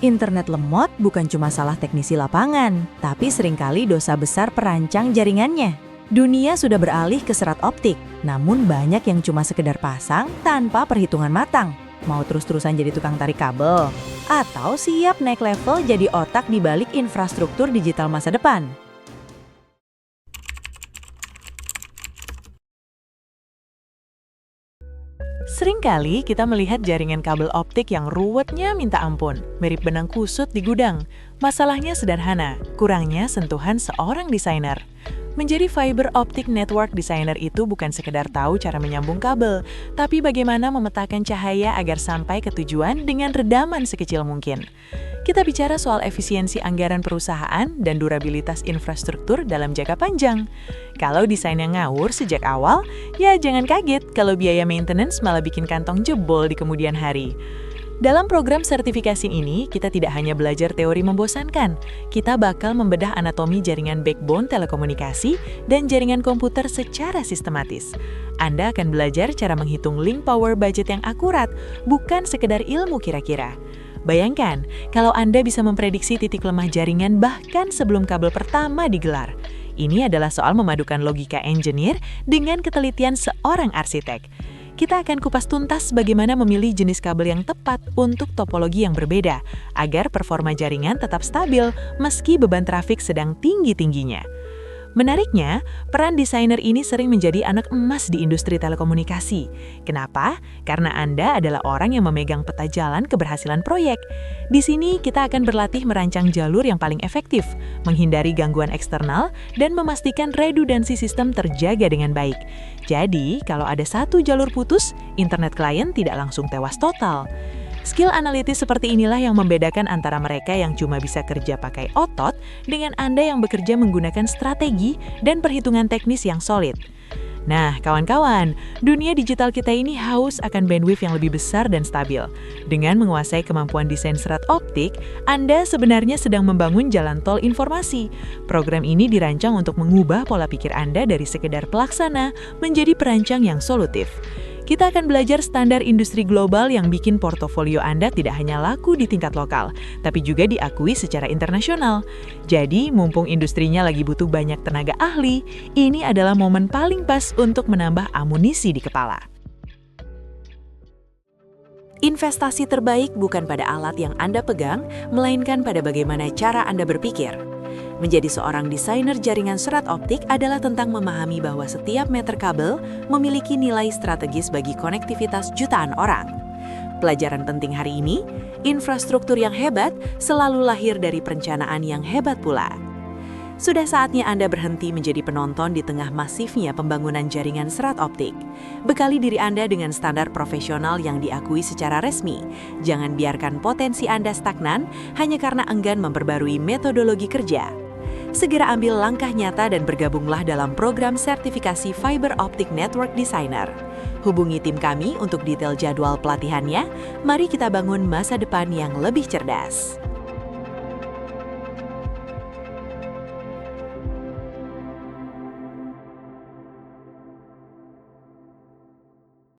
Internet lemot bukan cuma salah teknisi lapangan, tapi seringkali dosa besar perancang jaringannya. Dunia sudah beralih ke serat optik, namun banyak yang cuma sekedar pasang tanpa perhitungan matang. Mau terus-terusan jadi tukang tarik kabel? Atau siap naik level jadi otak di balik infrastruktur digital masa depan? Seringkali kita melihat jaringan kabel optik yang ruwetnya minta ampun, mirip benang kusut di gudang. Masalahnya sederhana, kurangnya sentuhan seorang desainer. Menjadi fiber optic network designer itu bukan sekedar tahu cara menyambung kabel, tapi bagaimana memetakan cahaya agar sampai ke tujuan dengan redaman sekecil mungkin. Kita bicara soal efisiensi anggaran perusahaan dan durabilitas infrastruktur dalam jangka panjang. Kalau desainnya ngawur sejak awal, ya jangan kaget kalau biaya maintenance malah bikin kantong jebol di kemudian hari. Dalam program sertifikasi ini, kita tidak hanya belajar teori membosankan, kita bakal membedah anatomi jaringan backbone telekomunikasi dan jaringan komputer secara sistematis. Anda akan belajar cara menghitung link power budget yang akurat, bukan sekedar ilmu kira-kira. Bayangkan, kalau Anda bisa memprediksi titik lemah jaringan bahkan sebelum kabel pertama digelar. Ini adalah soal memadukan logika engineer dengan ketelitian seorang arsitek. Kita akan kupas tuntas bagaimana memilih jenis kabel yang tepat untuk topologi yang berbeda, agar performa jaringan tetap stabil meski beban trafik sedang tinggi-tingginya. Menariknya, peran desainer ini sering menjadi anak emas di industri telekomunikasi. Kenapa? Karena Anda adalah orang yang memegang peta jalan keberhasilan proyek. Di sini kita akan berlatih merancang jalur yang paling efektif, menghindari gangguan eksternal, dan memastikan redundansi sistem terjaga dengan baik. Jadi, kalau ada satu jalur putus, internet klien tidak langsung tewas total. Skill analitis seperti inilah yang membedakan antara mereka yang cuma bisa kerja pakai otot dengan Anda yang bekerja menggunakan strategi dan perhitungan teknis yang solid. Nah, kawan-kawan, dunia digital kita ini haus akan bandwidth yang lebih besar dan stabil. Dengan menguasai kemampuan desain serat optik, Anda sebenarnya sedang membangun jalan tol informasi. Program ini dirancang untuk mengubah pola pikir Anda dari sekedar pelaksana menjadi perancang yang solutif. Kita akan belajar standar industri global yang bikin portofolio Anda tidak hanya laku di tingkat lokal, tapi juga diakui secara internasional. Jadi, mumpung industrinya lagi butuh banyak tenaga ahli, ini adalah momen paling pas untuk menambah amunisi di kepala. Investasi terbaik bukan pada alat yang Anda pegang, melainkan pada bagaimana cara Anda berpikir. Menjadi seorang desainer jaringan serat optik adalah tentang memahami bahwa setiap meter kabel memiliki nilai strategis bagi konektivitas jutaan orang. Pelajaran penting hari ini, infrastruktur yang hebat selalu lahir dari perencanaan yang hebat pula. Sudah saatnya Anda berhenti menjadi penonton di tengah masifnya pembangunan jaringan serat optik. Bekali diri Anda dengan standar profesional yang diakui secara resmi. Jangan biarkan potensi Anda stagnan hanya karena enggan memperbarui metodologi kerja. Segera ambil langkah nyata dan bergabunglah dalam program sertifikasi Fiber Optic Network Designer. Hubungi tim kami untuk detail jadwal pelatihannya. Mari kita bangun masa depan yang lebih cerdas.